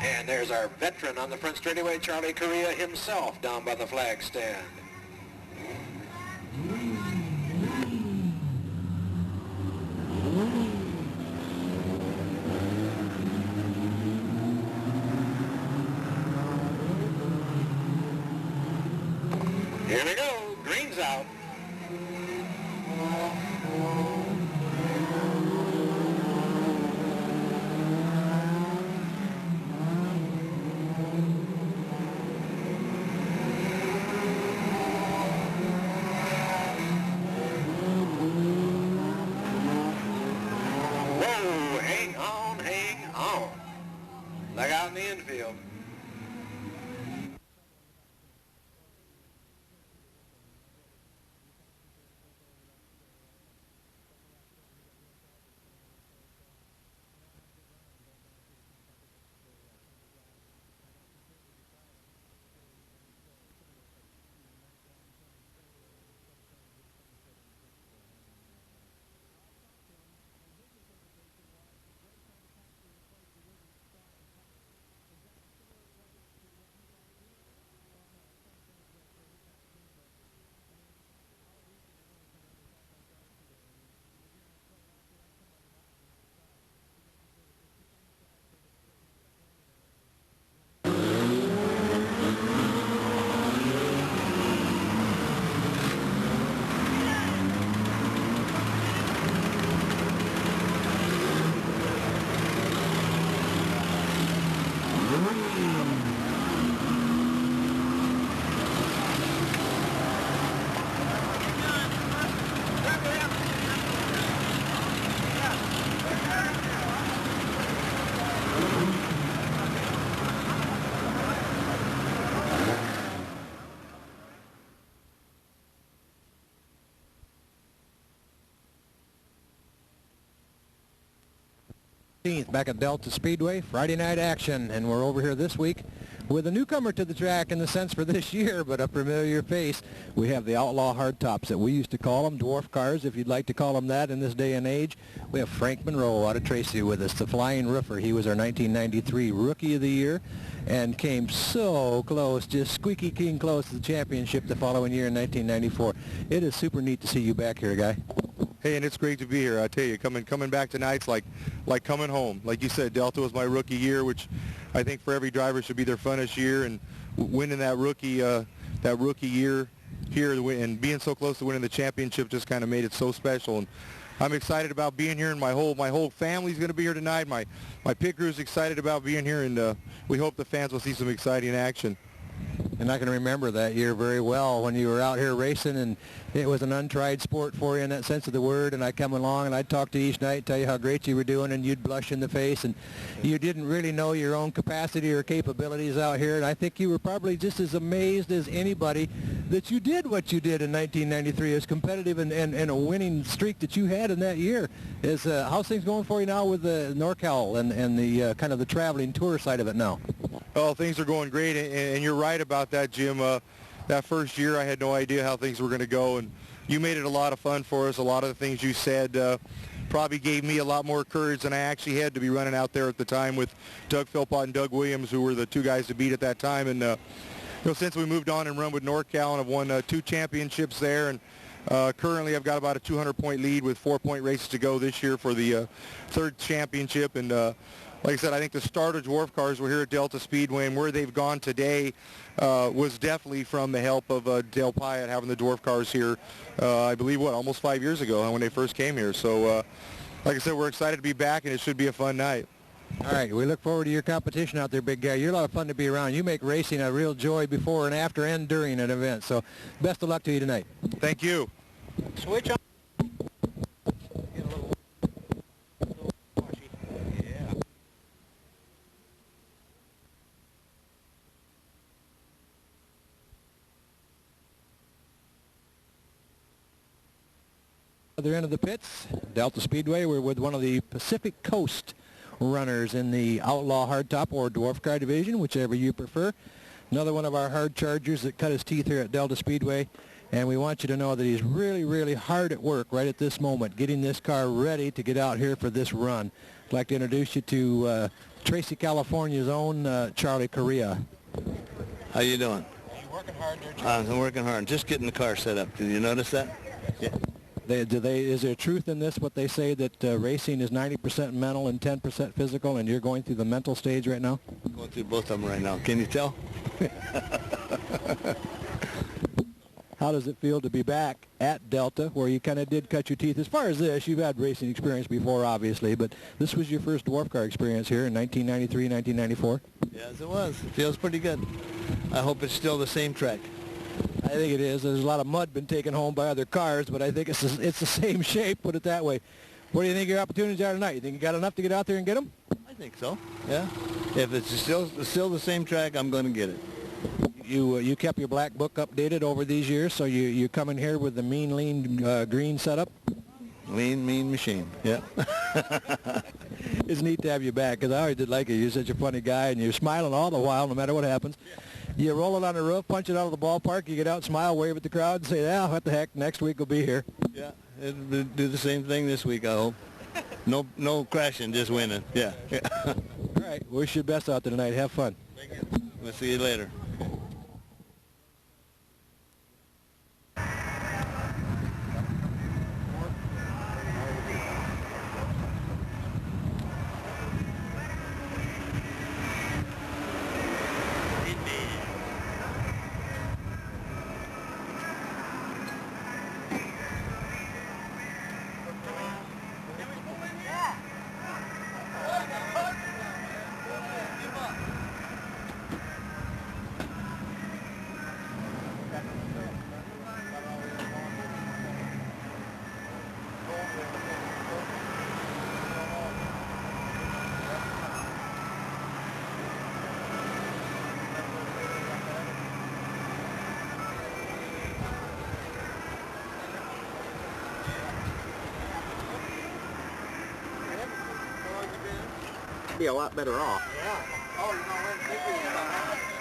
And there's our veteran on the front straightaway, Charlie Correa himself, down by the flag stand. Here we go, green's out. Whoa, hang on, hang on. Look out in the infield. Back at Delta Speedway, Friday night action, and we're over here this week with a newcomer to the track in the sense for this year, but a familiar face. We have the Outlaw Hardtops that we used to call them, dwarf cars, if you'd like to call them that in this day and age. We have Frank Monroe out of Tracy with us, the Flying Roofer. He was our 1993 Rookie of the Year and came so close, just squeaky clean close to the championship the following year in 1994. It is super neat to see you back here, guy. Hey, and it's great to be here. I tell you, coming back tonight's like coming home. Like you said, Delta was my rookie year, which I think for every driver should be their funnest year. And winning that rookie year here and being so close to winning the championship just kind of made it so special. And I'm excited about being here, and my whole family's going to be here tonight. My pit crew's excited about being here, and we hope the fans will see some exciting action. And I can remember that year very well when you were out here racing, and it was an untried sport for you in that sense of the word. And I'd come along and I'd talk to you each night, tell you how great you were doing, and you'd blush in the face, and you didn't really know your own capacity or capabilities out here. And I think you were probably just as amazed as anybody that you did what you did in 1993, as competitive and a winning streak that you had in that year. How's things going for you now with the NorCal and the kind of the traveling tour side of it now? Oh, things are going great, and you're right about that, Jim. That first year I had no idea how things were going to go, and you made it a lot of fun for us. A lot of the things you said probably gave me a lot more courage than I actually had to be running out there at the time with Doug Philpott and Doug Williams, who were the two guys to beat at that time. And since we moved on and run with NorCal, and I've won 2 championships there, and currently I've got about a 200-point lead with 4-point races to go this year for the 3rd championship. And like I said, I think the starter dwarf cars were here at Delta Speedway, and where they've gone today was definitely from the help of Dale Pyatt having the dwarf cars here, I believe, almost 5 years ago when they first came here. So, like I said, we're excited to be back, and it should be a fun night. All right, we look forward to your competition out there, big guy. You're a lot of fun to be around. You make racing a real joy before and after and during an event. So best of luck to you tonight. Thank you. Switch on. Other end of the pits, Delta Speedway. We're with one of the Pacific Coast runners in the Outlaw Hardtop or Dwarf Car division, whichever you prefer. Another one of our hard chargers that cut his teeth here at Delta Speedway. And we want you to know that he's really, really hard at work right at this moment, getting this car ready to get out here for this run. I'd like to introduce you to Tracy, California's own Charlie Correa. How you doing? Are you working hard there, Charlie? I'm working hard. Just getting the car set up. Did you notice that? Yeah. Is there truth in this, what they say, that racing is 90% mental and 10% physical, and you're going through the mental stage right now? Going through both of them right now. Can you tell? How does it feel to be back at Delta, where you kind of did cut your teeth? As far as this, you've had racing experience before, obviously, but this was your first dwarf car experience here in 1993, 1994? Yes, it was. It feels pretty good. I hope it's still the same track. I think it is. There's a lot of mud been taken home by other cars, but I think it's the same shape, put it that way. What do you think your opportunities are tonight? You think you got enough to get out there and get them? I think so, yeah. If it's still the same track, I'm going to get it. You kept your black book updated over these years, so you come in here with the mean, lean, green setup? Lean, mean machine, yeah. It's neat to have you back, because I always did like you. You're such a funny guy, and you're smiling all the while, no matter what happens. You roll it on the roof, punch it out of the ballpark, you get out, smile, wave at the crowd, and say, what the heck, next week we'll be here. Yeah, it'll do the same thing this week, I hope. No crashing, just winning, yeah. All right, wish you the best out there tonight. Have fun. Thank you. We'll see you later. Be a lot better off. Yeah. Oh, you know what?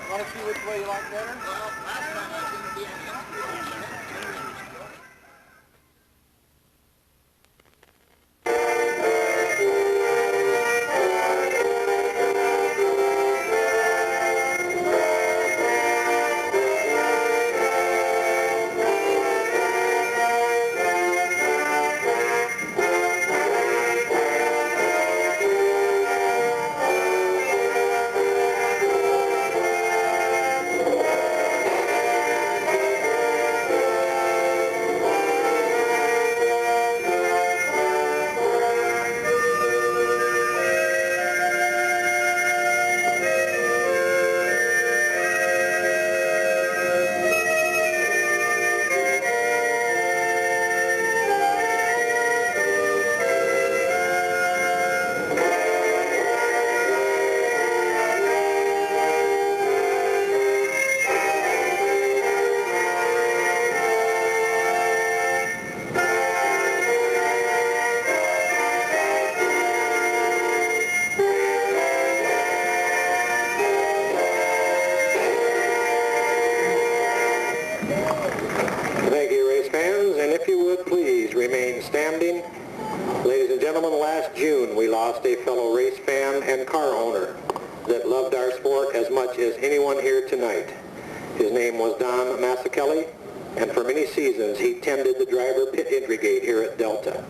You want to see which way you like better? Well, last time I didn't be standing. Ladies and gentlemen, last June we lost a fellow race fan and car owner that loved our sport as much as anyone here tonight. His name was Don Massichelli, and for many seasons he tended the driver pit entry gate here at Delta.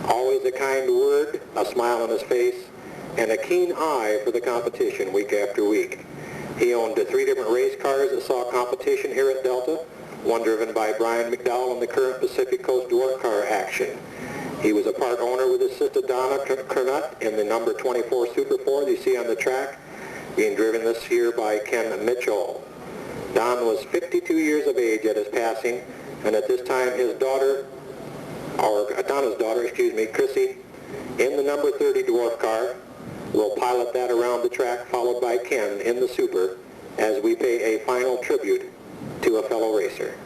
Always a kind word, a smile on his face, and a keen eye for the competition week after week. He owned 3 different race cars that saw competition here at Delta, one driven by Brian McDowell in the current Pacific Coast DWARF car action. He was a part owner with his sister Donna Kernut in the number 24 Super 4 that you see on the track, being driven this year by Ken Mitchell. Don was 52 years of age at his passing, and at this time his daughter, or Donna's daughter, Chrissy, in the number 30 dwarf car, will pilot that around the track, followed by Ken in the Super, as we pay a final tribute to a fellow racer.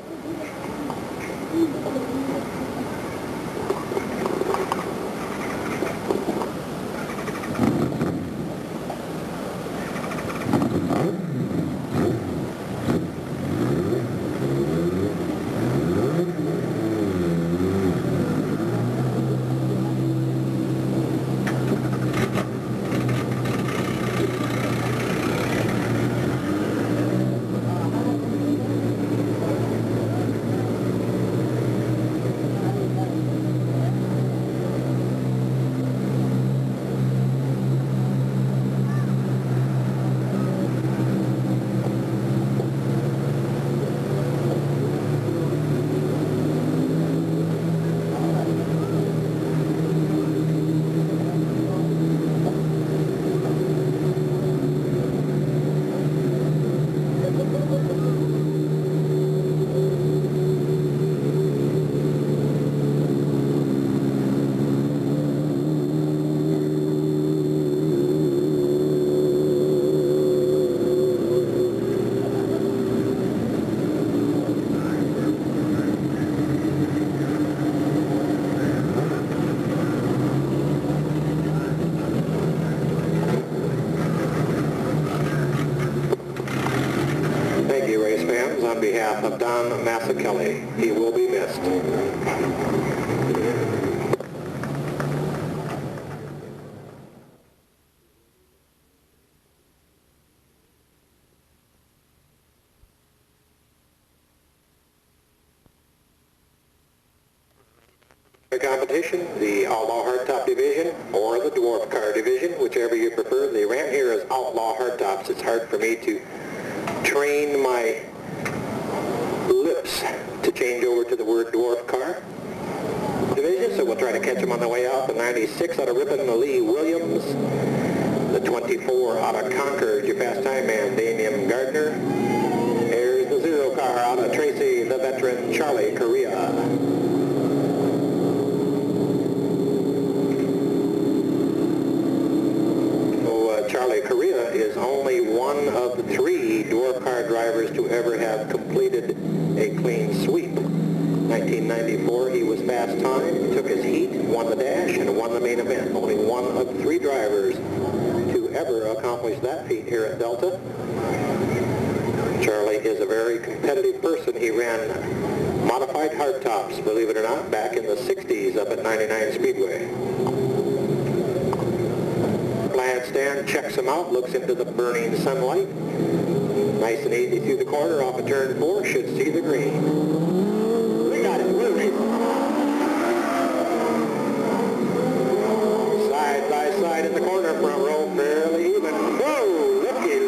death of Don Massachelli. He will be missed. The competition, the Outlaw Hardtop Division or the Dwarf Car Division, whichever you prefer. They ran here as Outlaw Hardtops. It's hard for me to train my lips to change over to the word Dwarf Car Division, so we'll try to catch them on the way out. The 96 out of Ripon, Lee Williams. The 24 out of Concord, your fast time man, Damian Gardner. Here's the 0 car out of Tracy, the veteran, Charlie Correa. Charlie Correa is only one of the 3 dwarf car drivers to ever have completed a clean sweep. 1994, he was fast time, took his heat, won the dash, and won the main event. Only one of 3 drivers to ever accomplish that feat here at Delta. Charlie is a very competitive person. He ran modified hardtops, believe it or not, back in the 60s up at 99 Speedway. Stand, checks him out, looks into the burning sunlight. Nice and easy through the corner off of turn 4, should see the green. We got it, we're racing. Side by side in the corner, front row, fairly even. Whoa, looky.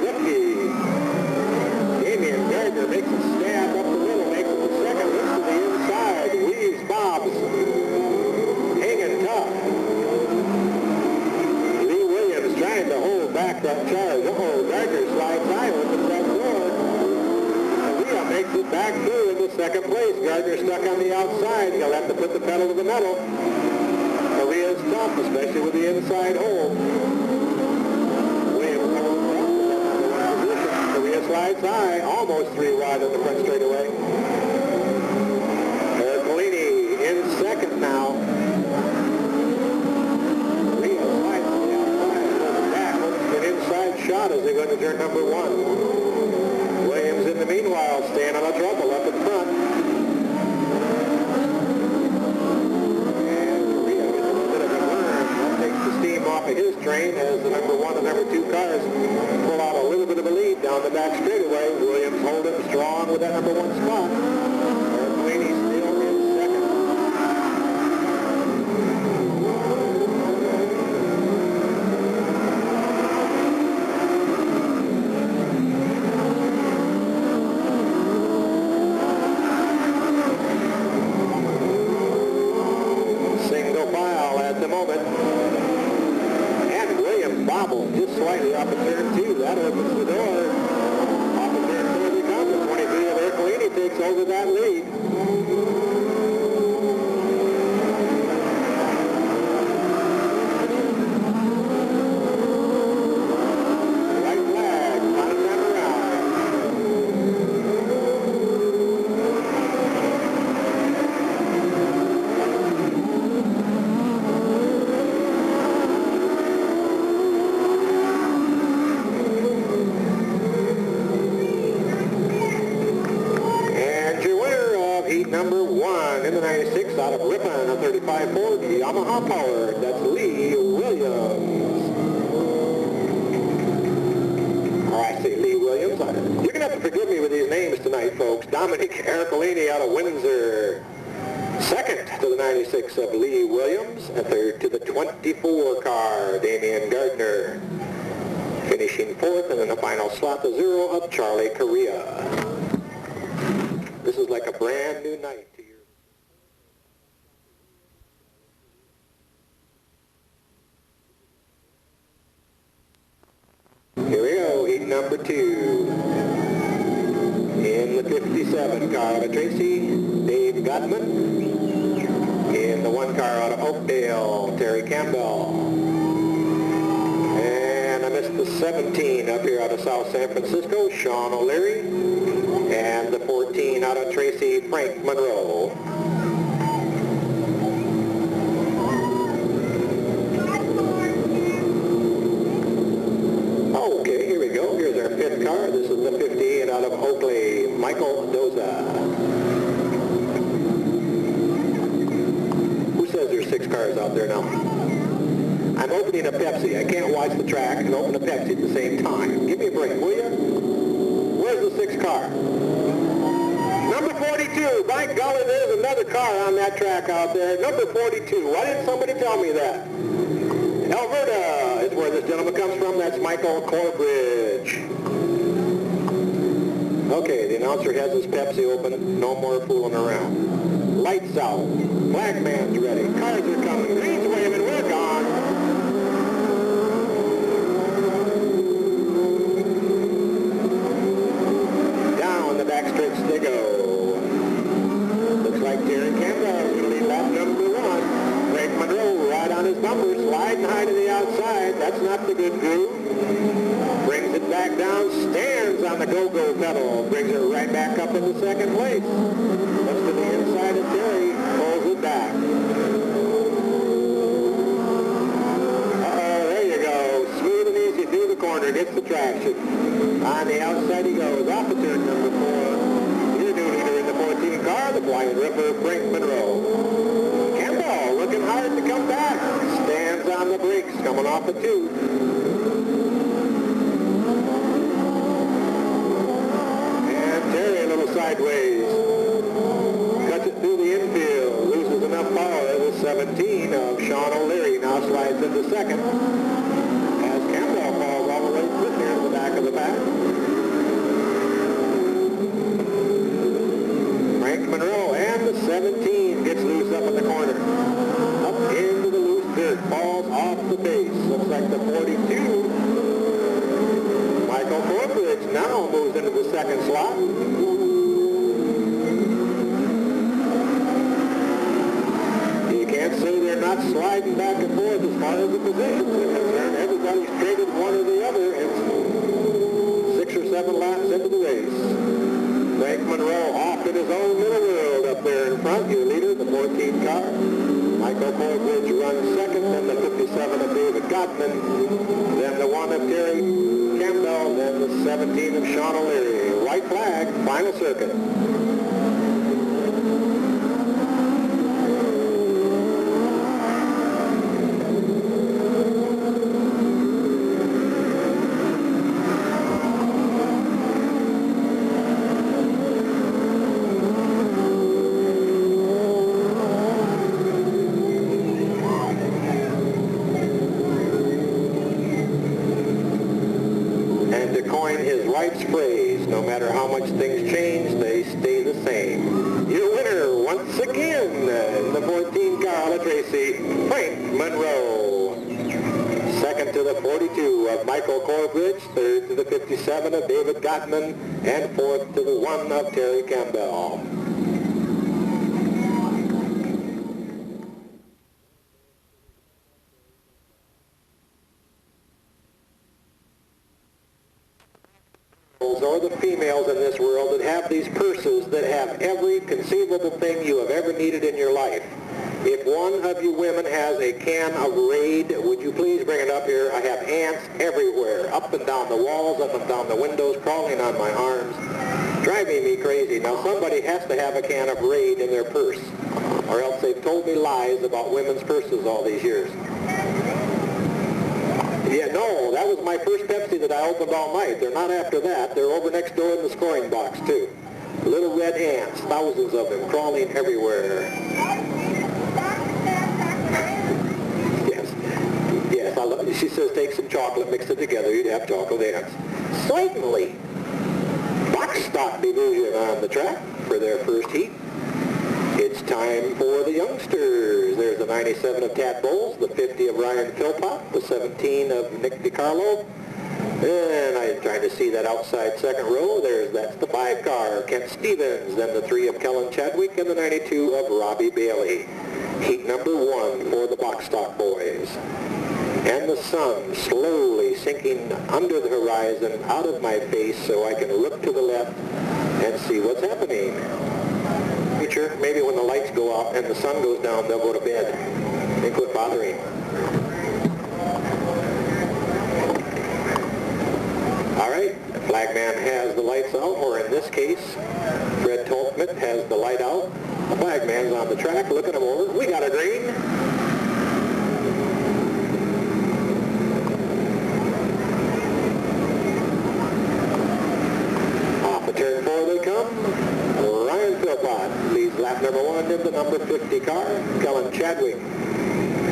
Damian Gardner makes a stab up the middle, makes it the second, looks to the inside, weaves, bobs, hanging tough. Trying to hold back that charge. Gardner slides high with the front door. Correa makes it back through into second place. Gardner stuck on the outside. He'll have to put the pedal to the metal. Correa's tough, especially with the inside hold. Williams Correa slides high, almost 3 wide on the front straightaway. Ercolini in second now. Shot as they go to turn number 1. Williams in the meanwhile staying out of trouble up in front. And Correa gets a little bit of a burn. That takes the steam off of his train as the number 1 and number 2 cars pull out a little bit of a lead down the back straightaway. Williams holding strong with that number 1 spot. Ercolini still in second. Just slightly off of turn 2. That opens the door. Off of turn 4 they come. The 23 of Ercolini takes over that lead. White flag. Final time around. Number 1 in the 96 out of Ripon, a 35 Ford Yamaha powered. That's Lee Williams. Oh, I say Lee Williams. You're going to have to forgive me with these names tonight, folks. Dominic Ercolini out of Windsor. Second to the 96 of Lee Williams. And third to the 24 car, Damian Gardner. Finishing 4th, and in the final slot, the 0 of Charlie Correa. This is like a brand new night to you. Here we go, heat number 2. In the 57 car out of Tracy, Dave Godman. In the 1 car out of Oakdale, Terry Campbell. And I missed the 17 up here out of South San Francisco, Sean O'Leary. And the 14 out of Tracy, Frank Monroe. Okay, here we go. Here's our 5th car. This is the 58 out of Oakley, Michael Doza. cars out there now. I'm opening a Pepsi. I can't watch the track and open a Pepsi at the same time. Give me a break, will you? Where's the 6th car? Number 42. By golly, there's another car on that track out there. Number 42. Why didn't somebody tell me that? Alberta is where this gentleman comes from. That's Michael Corbridge. Okay, the announcer has his Pepsi open. No more fooling around. Lights out. Black man's ready. Cars are coming. Green's waving. We're gone. Down the backstretch they go. Looks like Terry Campbell is going to lead lap number 1. Frank Monroe right on his bumper, sliding high to the outside. That's not the good groove. Brings it back down, stands on the go-go pedal, brings it right back up into 2nd place. Looks to the inside of Terry, pulls it back. There you go. Smooth and easy through the corner, gets the traction. On the outside he goes, off the turn number 4. Your new leader in the 14 car, the Flying Ripper, Frank Monroe. Campbell looking hard to come back. Stands on the brakes, coming off the 2. Sideways, cuts it through the infield, loses enough power. The 17 of Sean O'Leary now slides into 2nd as Campbell falls all the way through here in the back of the pack. Frank Monroe and the 17 gets loose up in the corner. Up into the loose dirt, falls off the base. Looks like the 42. Michael Corbridge now moves into the 2nd slot. So they're not sliding back and forth as far as the positions are concerned. Everybody's traded one or the other. It's 6 or 7 laps into the race. Frank Monroe off in his own little world up there in front. Your leader, the 14 car. Michael Corbridge runs 2nd, then the 57 of David Gottman, then the 1 of Terry Campbell, then the 17 of Sean O'Leary. White flag, final circuit. Phrase, no matter how much things change, they stay the same. Your winner, once again, in the 14 car Ala Tracy, Frank Monroe. 2nd to the 42 of Michael Corbridge, 3rd to the 57 of David Gottman, and 4th to the 1 of Terry Campbell. Or the females in this world that have these purses that have every conceivable thing you have ever needed in your life. If one of you women has a can of Raid, would you please bring it up here? I have ants everywhere, up and down the walls, up and down the windows, crawling on my arms, driving me crazy. Now somebody has to have a can of Raid in their purse, or else they've told me lies about women's purses all these years. Yeah, no, that was my first Pepsi that I opened all night. They're not after that. They're over next door in the scoring box, too. Little red ants, thousands of them, crawling everywhere. Yes, I love it. She says take some chocolate, mix it together, you'd have chocolate ants. Certainly. Box stock division on the track for their first heat. It's time for the youngsters. There's the 97 of Tad Bowles, the 50 of Ryan Philpott, the 17 of Nick DiCarlo. And I'm trying to see that outside 2nd row. That's the 5 car, Kent Stevens, then the 3 of Kellen Chadwick, and the 92 of Robbie Bailey. Heat number 1 for the box stock boys. And the sun slowly sinking under the horizon out of my face so I can look to the left and see what's happening. Maybe when the lights go out and the sun goes down, they'll go to bed and quit bothering. All right, the flagman has the lights out, or in this case, Fred Tolkman has the light out. The flagman's on the track looking him over. We got a green. 50 car, Kellen Chadwick.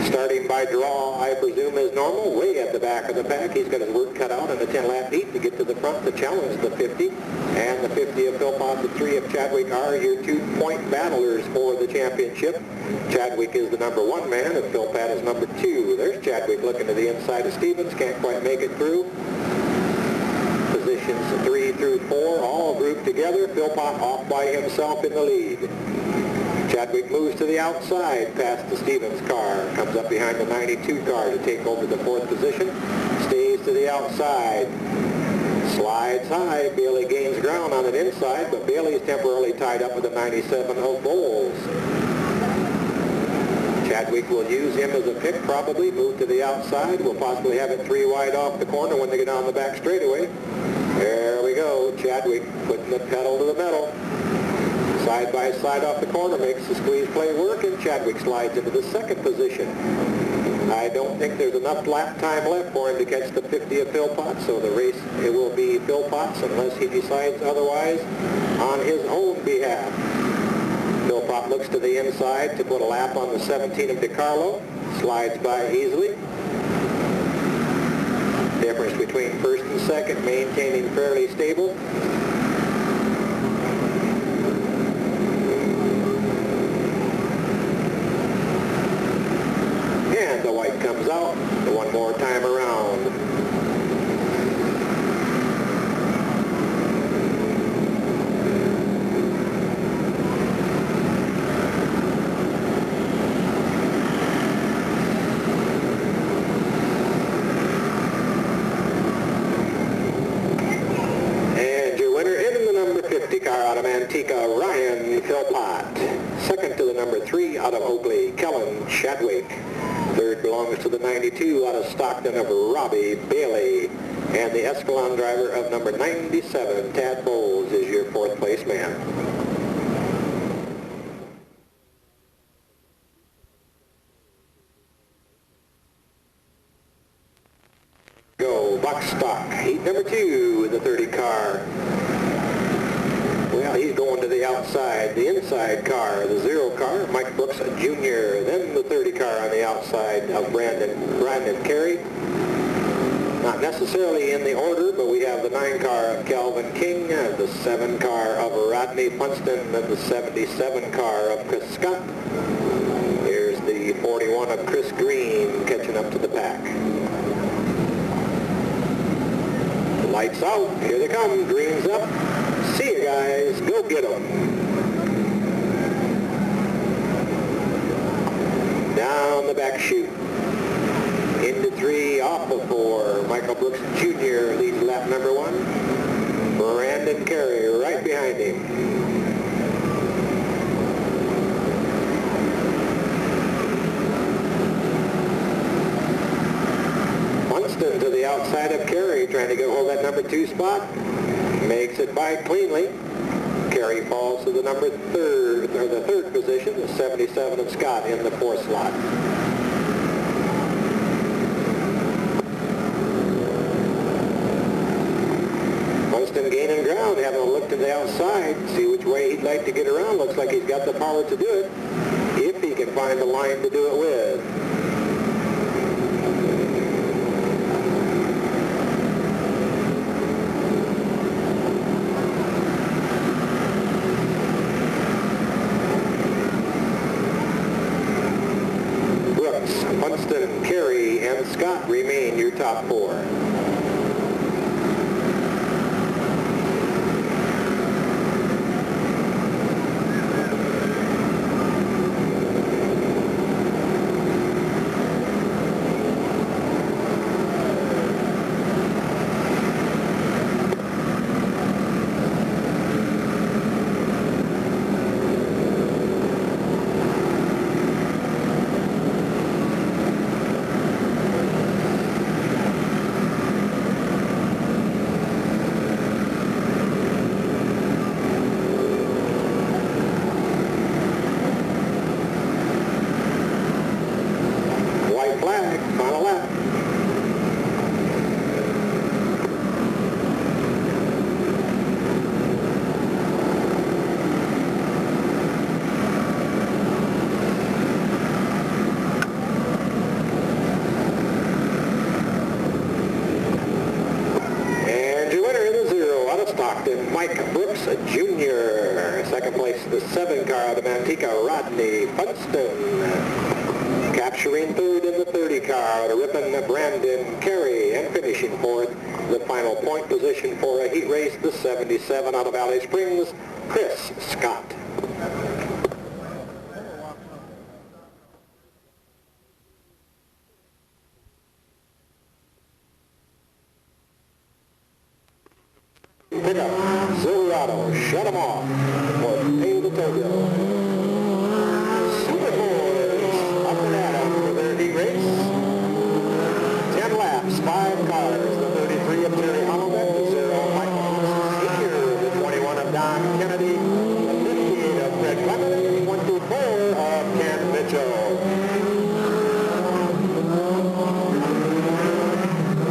Starting by draw, I presume, as normal, way at the back of the pack. He's got his work cut out in the 10-lap heat to get to the front to challenge the 50. And the 50 of Philpott, the 3 of Chadwick are your 2-point battlers for the championship. Chadwick is the number 1 man, and Philpott is number 2. There's Chadwick looking to the inside of Stevens, can't quite make it through. Positions 3 through 4, all grouped together. Philpott off by himself in the lead. Chadwick moves to the outside past the Stevens car, comes up behind the 92 car to take over the 4th position, stays to the outside, slides high. Bailey gains ground on an inside, but Bailey is temporarily tied up with the 97 of Bowles. Chadwick will use him as a pick, probably move to the outside. We'll possibly have it 3 wide off the corner when they get on the back straightaway. There we go. Chadwick putting the pedal to the metal. Side by side off the corner, makes the squeeze play work, and Chadwick slides into the 2nd position. I don't think there's enough lap time left for him to catch the 50 of Philpott, so the race, it will be Philpott's unless he decides otherwise on his own behalf. Philpott looks to the inside to put a lap on the 17 of DiCarlo, slides by easily. Difference between 1st and 2nd, maintaining fairly stable. And the white comes out one more time around. And your winner in the number 50 car out of Antigua, Ryan Philpott. 2nd to the number 3 out of Oakley, Kellen Chadwick. 3rd belongs to the 92 out of Stockton of Robbie Bailey. And the Escalon driver of number 97, Tad Bowles, is your 4th place man. Go, box stock, heat number 2 with the 30 car. Well, he's going to the outside. The inside car, the 0 car, Mike Brooks Jr. Then the 30 car on the outside of Brandon Carey. Not necessarily in the order, but we have the 9 car of Calvin King, the 7 car of Rodney Funston, and the 77 car of Chris Scott. Here's the 41 of Chris Green catching up to the pack. Lights out. Here they come. Green's up. See you guys. Go get them. Down the back chute. Into 3, off of 4. Michael Brooks Jr. leads lap number 1. Brandon Carey right behind him. Funston to the outside of Carey, trying to get hold of that number 2 spot. Makes it by cleanly. Carey falls to the number 3rd, or the 3rd position, the 77 of Scott in the 4th slot. Funston gaining ground, having a look to the outside, see which way he'd like to get around. Looks like he's got the power to do it, if he can find the line to do it with. Funston, Carey, and Scott remain your top 4. Mike Brooks Jr. Second place, the 7 car out of Manteca, Rodney Funston. Capturing third in the 30 car out of Ripon, Brandon Carey. And finishing fourth, the final point position for a heat race, the 77 out of Valley Springs, Chris Scott. Pick up Silverado, shut him off for Pay the Togo. Super Boys up and at 'em for their heat race. 10 laps, 5 cars, the 33 of Jerry Holloman, the 0 Michael Sr., the 21 of Don Kennedy, the 15 of Fred Clement, and the 24 of Ken Mitchell.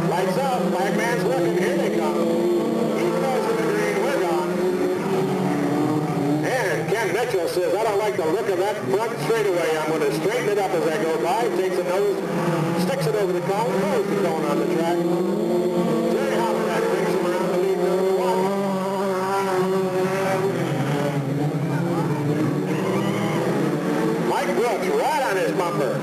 Lights out, flag man's looking, here they come. Mitchell says, I don't like the look of that front straightaway. I'm going to straighten it up as I go by. Takes a nose, sticks it over the cone, throws the cone on the track. Jerry Holland brings him around the lead number 1. Mike Brooks right on his bumper.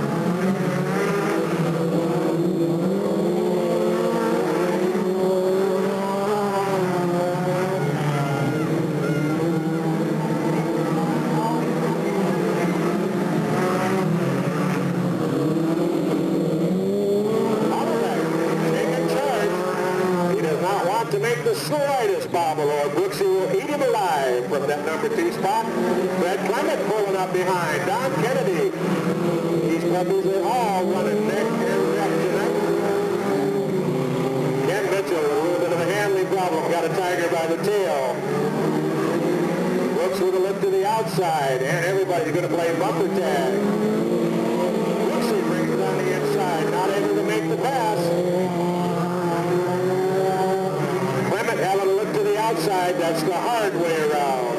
The slightest bobble, or Brooksy will eat him alive from that number 2 spot. Fred Clement pulling up behind. Don Kennedy. These puppies are all running neck and neck tonight. Ken Mitchell with a little bit of a handling problem. Got a tiger by the tail. Brooks with a look to the outside, and everybody's going to play bumper tag. Brooksy brings it on the inside, not able to make the pass. Having a look to the outside, that's the hard way around.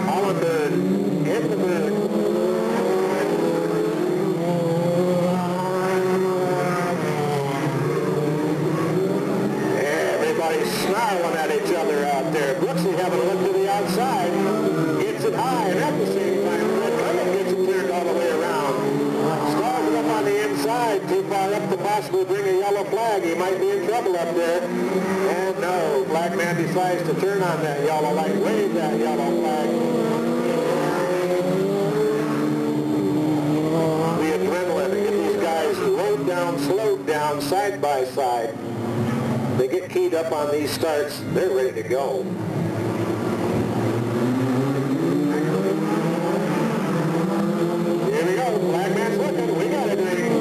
Hollenberg in the bird. Everybody's snarling at each other out there. Brooksy having a look to the outside, gets it high, and at the same time, Fred Clement gets it turned all the way around. Stalls it up on the inside, too far up to possibly bring a yellow flag. He might be in trouble up there. And no, black man decides to turn on that yellow light, wave that yellow flag. The adrenaline to get these guys slowed down, side by side. They get keyed up on these starts, they're ready to go. Here we go, black man's looking, we got a green.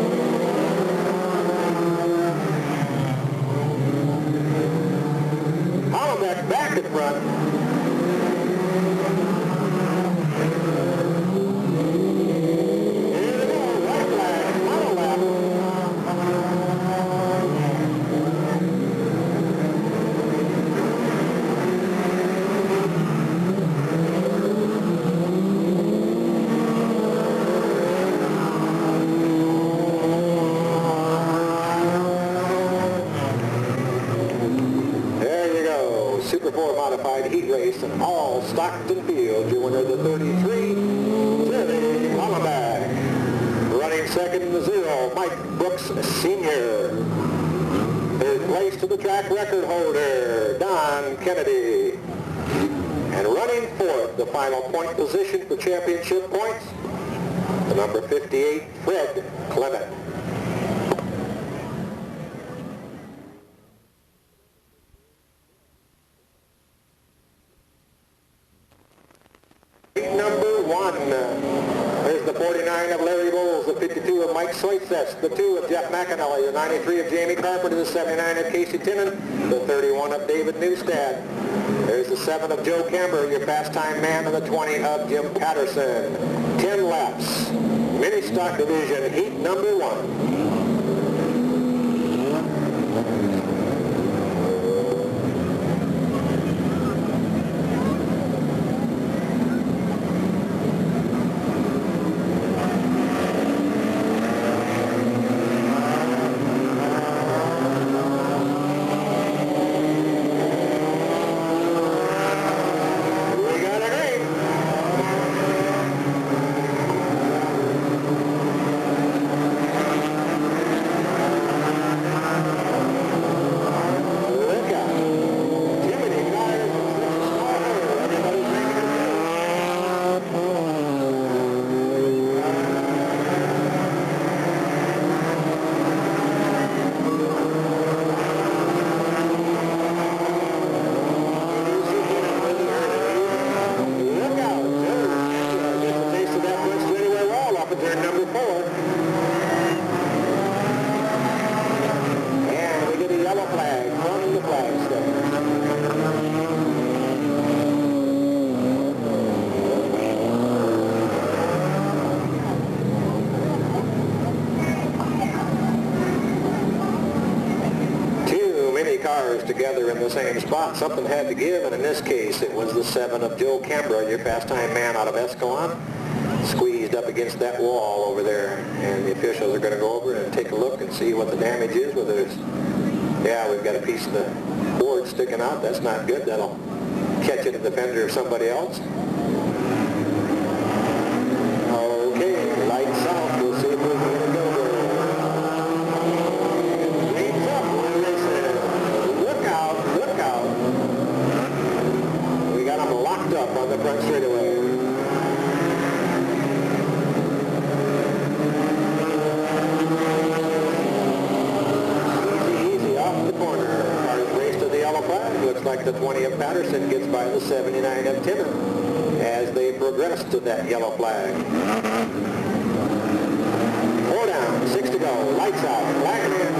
Back in front. Here they go, right flag, final lap. Super 4 modified heat race in all Stockton fields. Your winner, the 33, Jerry Hollenbach. Running second in the 0, Mike Brooks Sr. Third place to the track record holder, Don Kennedy. And running fourth, the final point position for championship points, the number 58, Fred Clement. Number 1. There's the 49 of Larry Bowles, the 52 of Mike Soitsets, the 2 of Jeff McAnally, the 93 of Jamie Carpenter, the 79 of Casey Tinnen, the 31 of David Newstad. There's the 7 of Joe Camber, your pastime man, and the 20 of Jim Patterson. 10 laps. Mini Stock Division, heat number 1. turn number 4. And we get a yellow flag from the flag stand. Cars together in the same spot. Something had to give, and in this case it was the 7 of Joe Cambra, your pastime man out of Escalon, squeezed up against that wall over there, and the officials are going to go over and take a look and see what the damage is, whether it's, yeah, we've got a piece of the board sticking out. That's not good. That'll catch it in the fender of somebody else. Okay, lights out. We'll see if we can get a go there. Up on the front straightaway. Easy off the corner. Cars race to the yellow flag. Looks like the 20 of Patterson gets by the 79 of Timmon as they progress to that yellow flag. 4 down, 6 to go. Lights out. Flag in hand.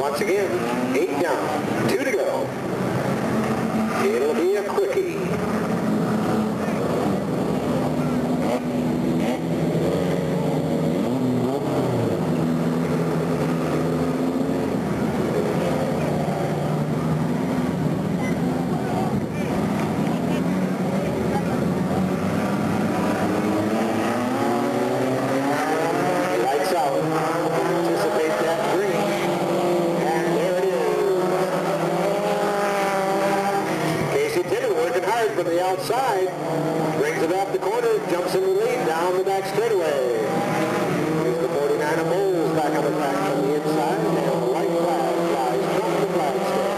Once again, 8 down, 2 to go. It'll be a quickie. From the outside, brings it off the corner, jumps in the lead down the back straightaway. Here's the 49 of Moles back on the track from the inside, and the white flag flies from the flag stand.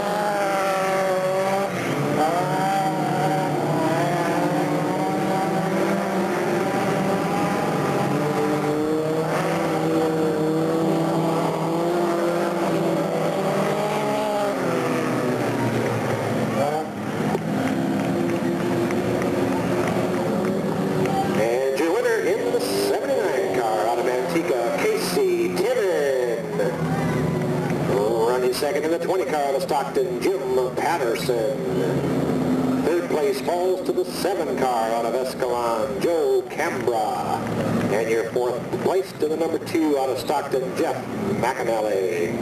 Second in the 20 car out of Stockton, Jim Patterson. Third place falls to the 7 car out of Escalon, Joe Cambra. And your fourth place to the number 2 out of Stockton, Jeff McAnally.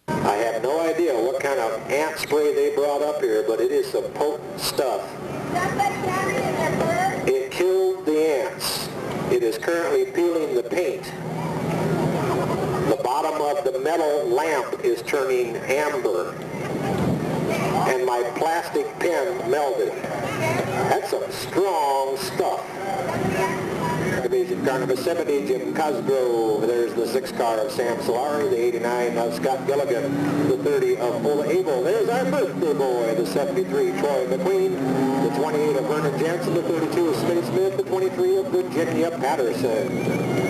I have no idea what kind of ant spray they brought up here, but it is some potent stuff. It killed the ants. It is currently peeling the paint. The bottom of the metal lamp is turning amber. And my plastic pen melted. That's some strong stuff. Division. Car number 70, Jim Cosgrove. There's the 6 car of Sam Solari, the 89 of Scott Gilligan, the 30 of Ola Abel. There's our birthday boy, the 73, Troy McQueen, the 28 of Vernon Jansen, the 32 of Smitty Smith, the 23 of Virginia Patterson.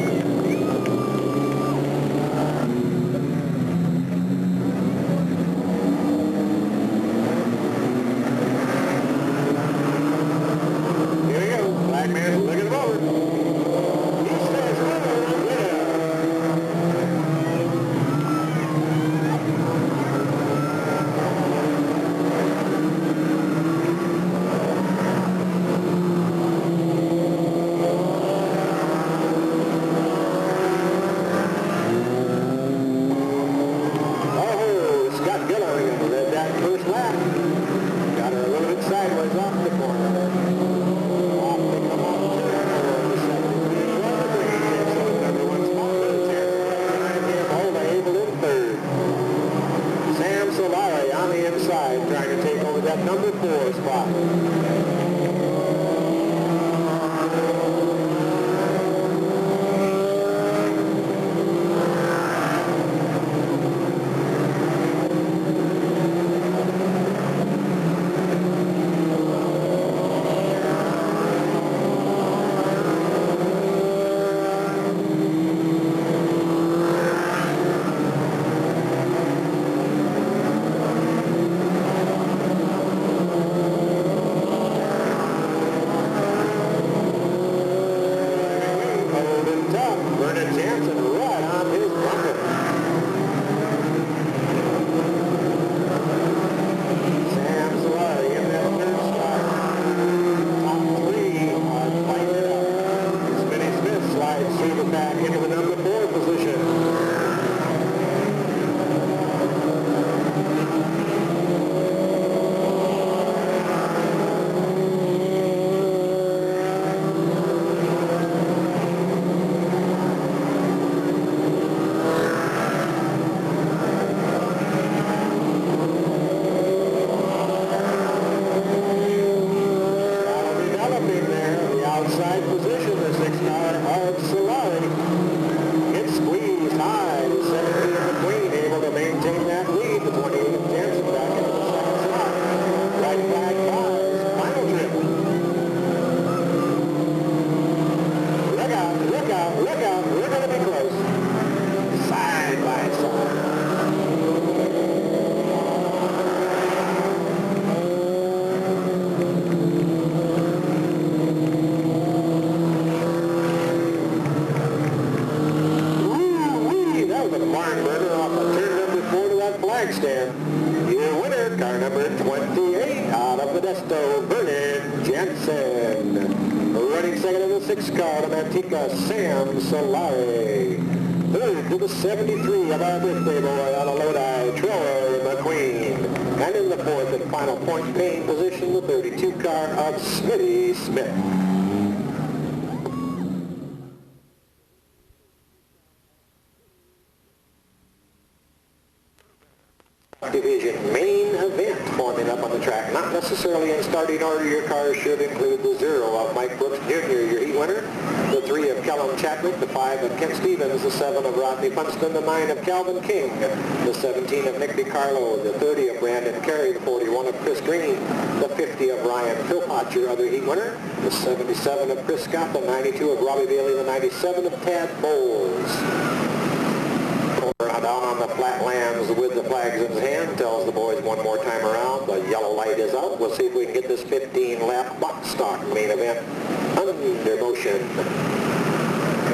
Trying to take over that number 4 spot. Stand. Your winner, car number 28 out of Modesto, Vernon Jansen. Running second in the 6 car of Antica, Sam Solari. Third to the 73 of our birthday boy out of Lodi, Troy McQueen. And in the 4th and final point paying position, the 32 car of Smitty Smith. Division main event forming up on the track. Not necessarily in starting order. Your cars should include the 0 of Mike Brooks Jr., your heat winner, the 3 of Kellum Chadwick, the 5 of Kent Stevens, the 7 of Rodney Funston, the 9 of Calvin King, the 17 of Nick DiCarlo, the 30 of Brandon Carey, the 41 of Chris Green, the 50 of Ryan Philpott, your other heat winner, the 77 of Chris Scott, the 92 of Robbie Bailey, the 97 of Tad Bowles. Down on the flatlands with the flags in his hand, tells the boys one more time around, the yellow light is out. We'll see if we can get this 15-lap box stock main event under motion.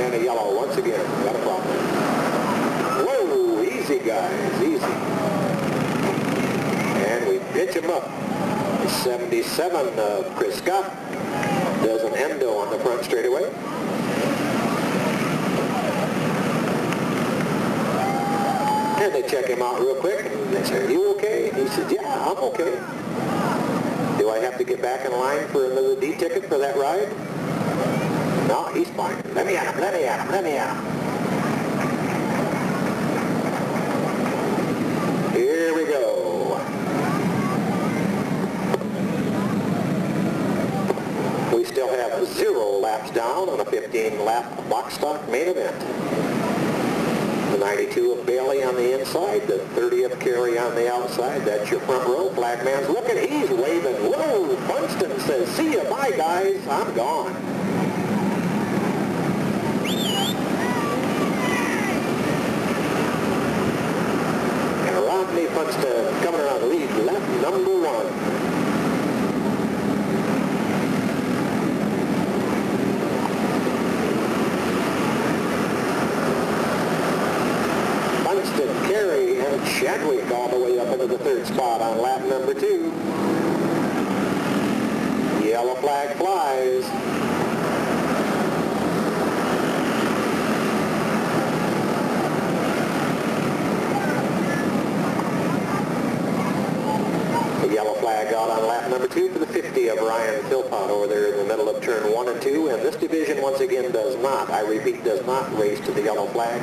And a yellow once again, got a problem. Whoa, easy guys, easy. And we pitch him up. 77 of Chris Scott does an endo on the front straightaway. And they check him out real quick, and they say, "Are you okay?" He said, "Yeah, I'm okay." "Do I have to get back in line for another D ticket for that ride?" "No, he's fine. Let me at him, let me at him, let me at him." Here we go. We still have 0 laps down on a 15. 15-lap box stock main event. The 92 of Bailey on the inside, the 30 of Carey on the outside. That's your front row. Flagman's looking, he's waving. Whoa! Funston says, see ya, bye guys, I'm gone. And Rodney Funston coming around the lead, lap number 1. Carey and Chadwick all the way up into the 3rd spot on lap number 2. Yellow flag flies. The yellow flag out on lap number 2 for the 50 of Ryan Philpott over there in the middle of turn 1 and 2. And this division once again does not, I repeat, does not race to the yellow flag.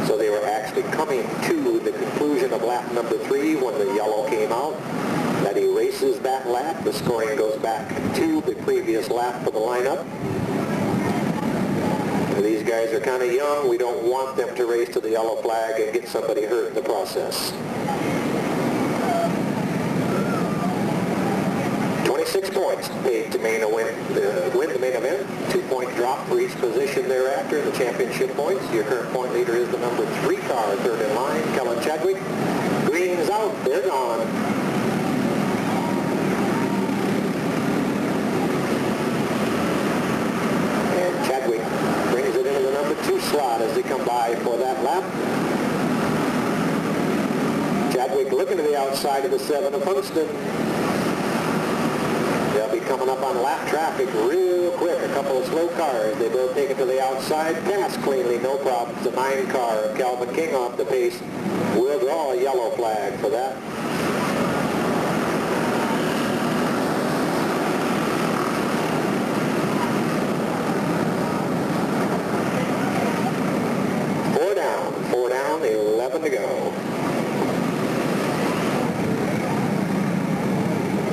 So they were actually coming to the conclusion of lap number 3 when the yellow came out. That erases that lap. The scoring goes back to the previous lap for the lineup. These guys are kind of young. We don't want them to race to the yellow flag and get somebody hurt in the process. 26 points paid to win the main event. 2-point drop for each position thereafter in the championship points. Your current point leader is the number 3 car, 3rd in line, Kellen Chadwick. Green's out, they're gone. And Chadwick brings it into the number 2 slot as they come by for that lap. Chadwick looking to the outside of the 7 of Funston. They'll be coming up on lap traffic real quick. A couple of slow cars. They both take it to the outside. Pass cleanly, no problems. The 9 car of Calvin King off the pace. We'll draw a yellow flag for that. Four down, 11 to go.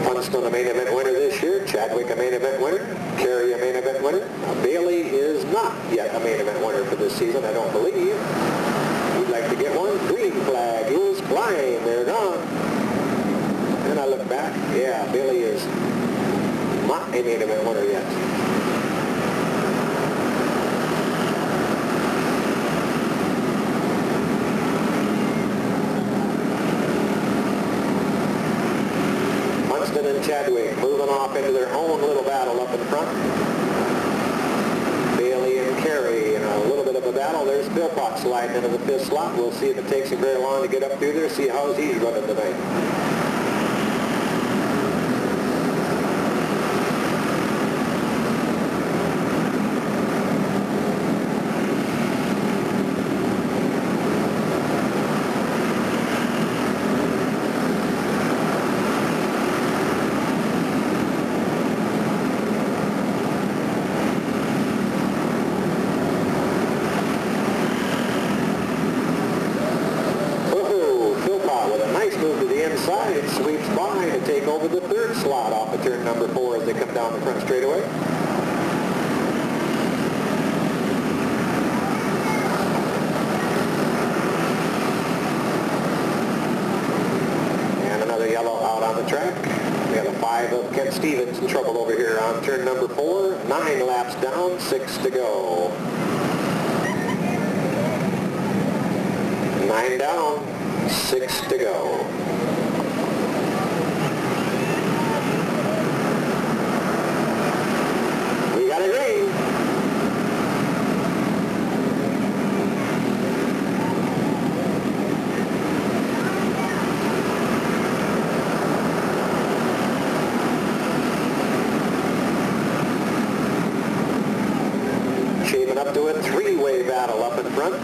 Funston a main event winner this year. Chadwick a main event winner. Carey a main event winner. Bailey is not yet a main event winner for this season, I don't believe. We'd like to get one. Green flag is flying. They're gone. And I look back. Yeah, Bailey is not a main event winner yet. And Chadwick moving off into their own little battle up in front. Bailey and Carey in a little bit of a battle. There's Philpott sliding into the 5th slot. We'll see if it takes him very long to get up through there, see how he's running tonight. Inside, sweeps by to take over the 3rd slot off of turn number 4 as they come down the front straightaway. And another yellow out on the track. We got a 5 of Kent Stevens in trouble over here on turn number 4. 9 laps down, 6 to go. 9 down, 6 to go. Up to a 3-way battle up in front.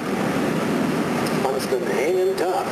Funston hanging tough.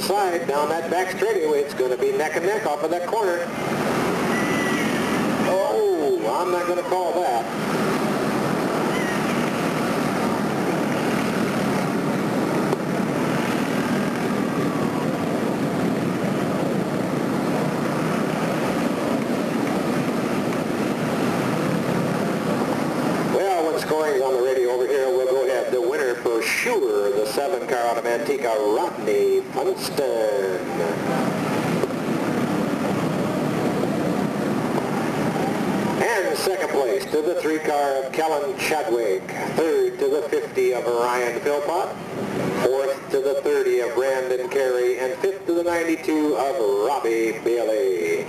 inside down that back straightaway. It's going to be neck and neck off of that corner. Oh, I'm not going to call that. Scoring's on the radio over here. We'll go ahead. The winner for sure, the 7 car out of Manteca, Rodney Funston. And second place to the 3 car of Kellen Chadwick. Third to the 50 of Ryan Philpott. Fourth to the 30 of Brandon Carey. And fifth to the 92 of Robbie Bailey.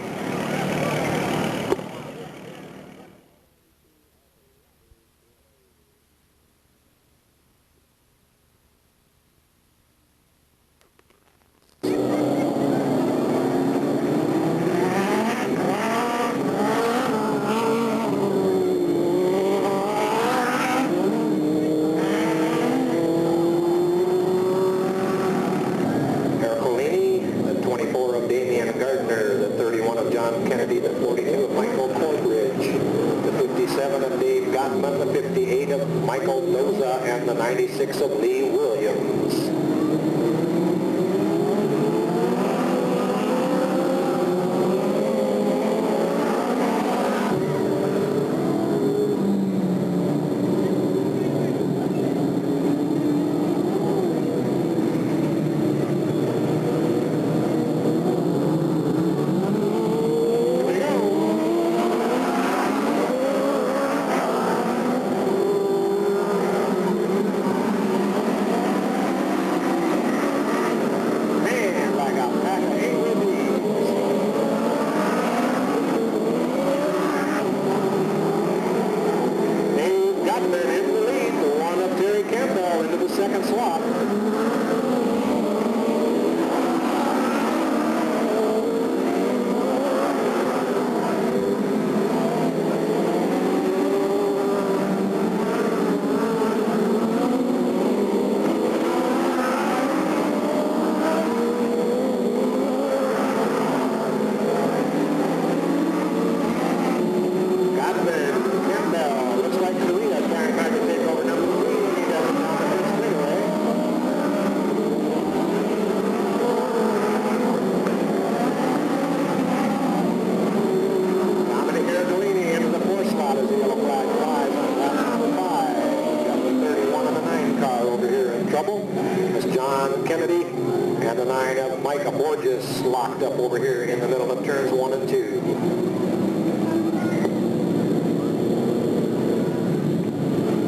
The 58 of Michael Noza and the 96 of Lee Williams. Second slot. Borges locked up over here in the middle of turns 1 and 2.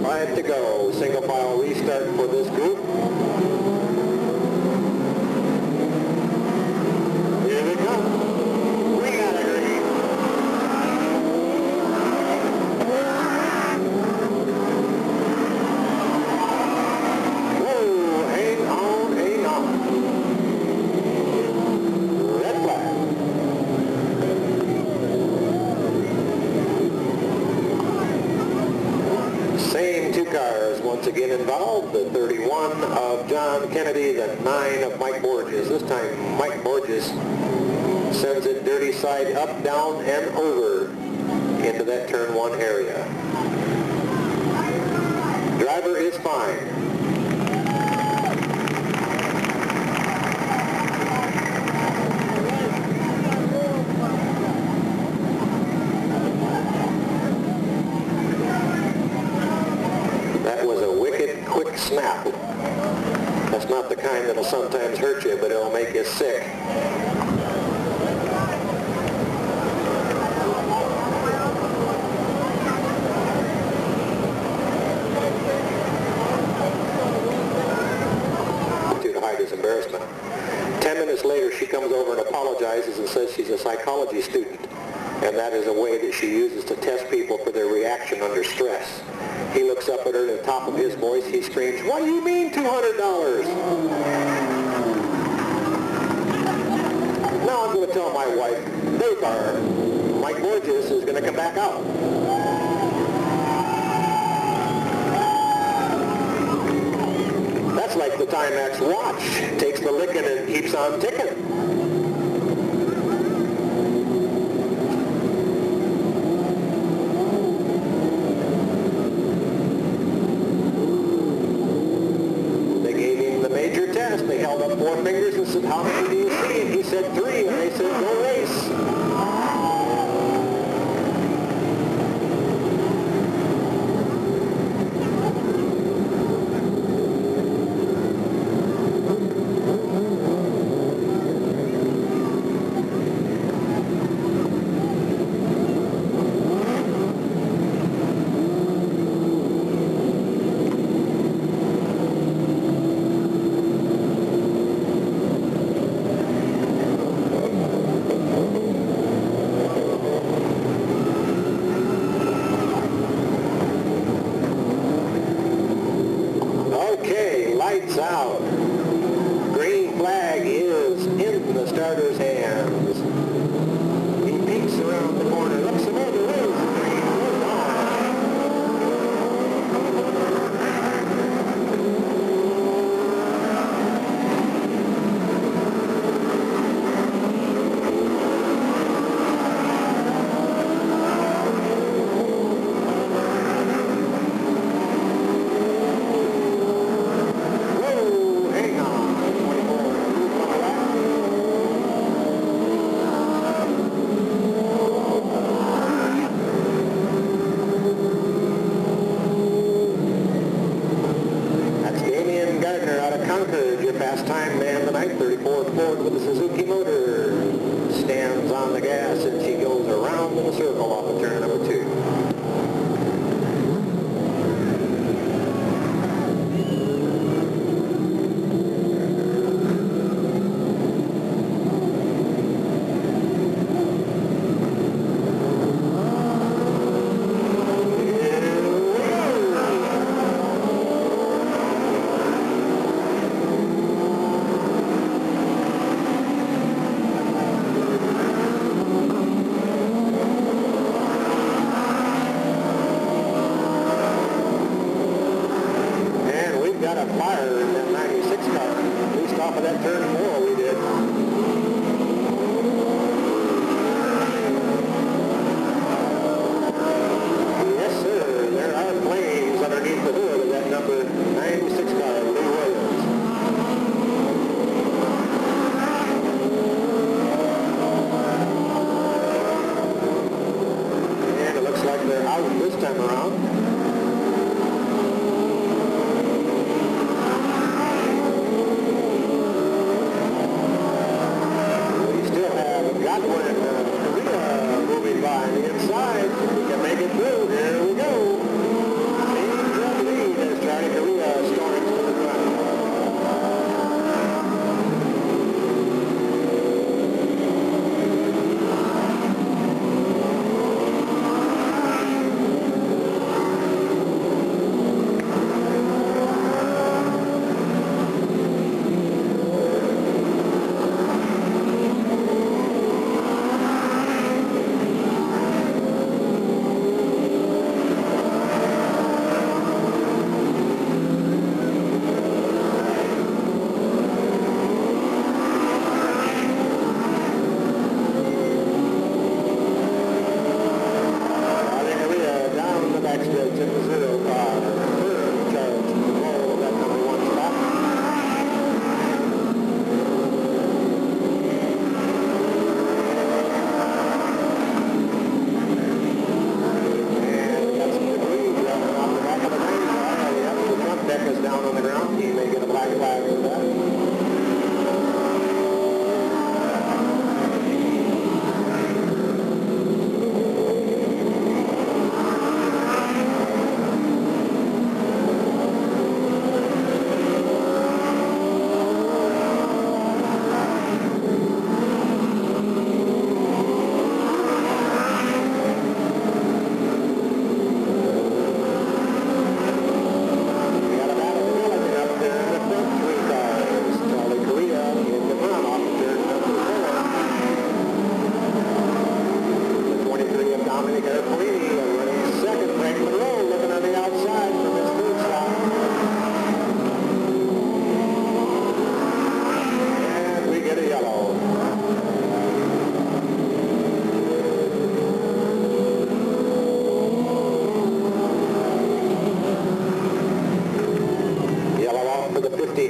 5 to go. Single file restart for this group. Here we come. We got it, green. Whoa, hang on, hang on. Same 2 cars once again involved, the 31 of John Kennedy, the 9 of Mike Borges. This time Mike Borges sends it dirty side up, down, and over into that turn 1 area. Driver is fine. Snap. That's not the kind that'll sometimes hurt you, but it'll make you sick. To hide his embarrassment. 10 minutes later, she comes over and apologizes and says she's a psychology student, and that is a way that she uses to test people for their reaction under stress. He looks up at her, at the top of his voice, he screams, "What do you mean $200? Now I'm going to tell my wife, they are, Mike Borges is going to come back out. That's That's like the Timex watch. Takes the licking and keeps on ticking. They gave him the major test. They held up 4 fingers and said, how many do you see? And he said 3, and they said, go race. Lights out. Green flag is in the starter's hands. He peeks around the corner, looks him over, waves the green, goes on. Your fast time man tonight, 34th Ford with the Suzuki motor. Stands on the gas and she goes around in a circle off of turn number 2. Got a flyer in that 96 car, at least off of that turn 4 we did. Yes sir, there are flames underneath the hood of that number 96 car, Lee Williams. And it looks like they're out this time around. By the inside, we can make it through. Here we go. Seems the lead as Johnny Correa storms to the front.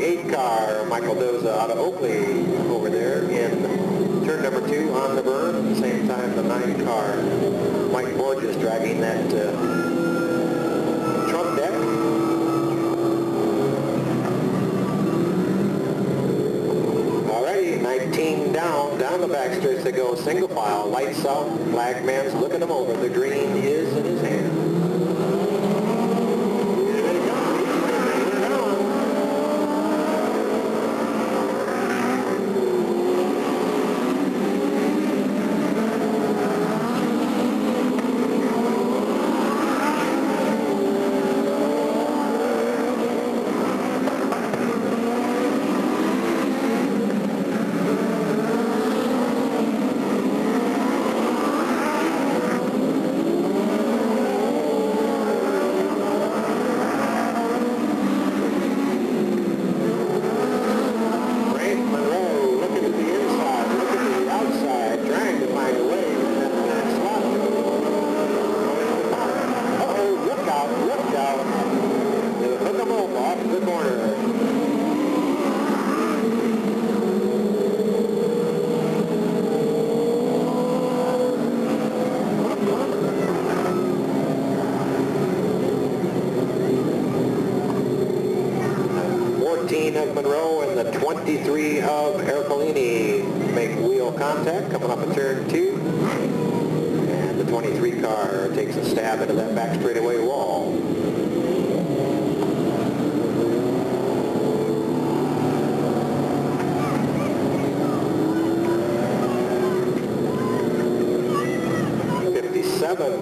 8 car, Michael Doza out of Oakley over there in turn number 2 on the berm. At the same time, the 9 car, Mike Borges dragging that trunk deck. Alrighty, 19 down the backstretch they go, single file, lights out, flag man's looking them over. The green is in his hand. Of Monroe and the 23 of Ercolini make wheel contact coming up at turn 2, and the 23 car takes a stab into that back straightaway wall.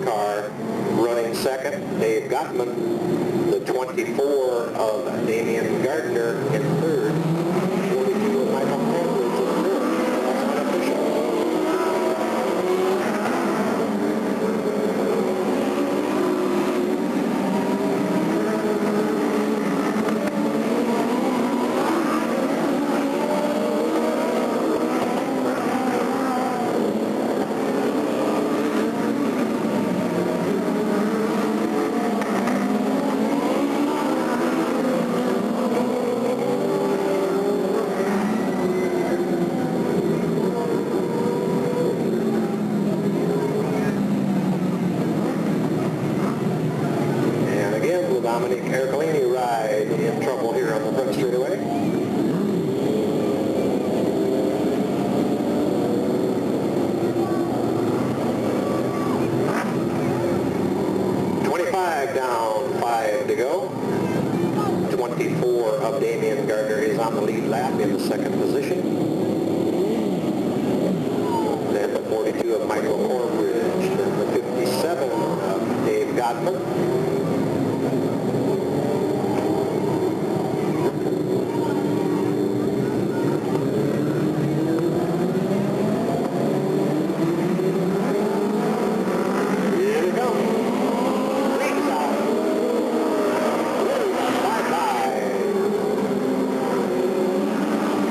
Car running second, Dave Gottman. The 24 of Damian Gardner in third. 42 of Michael Cambridge in third. That's unofficial. Ercolini ride in trouble here on the front straightaway. Down, 5 to go. 24 of Damian Gardner is on the lead lap in the second position. Then the 42 of Michael Corbridge. Then the 57 of Dave Gottman.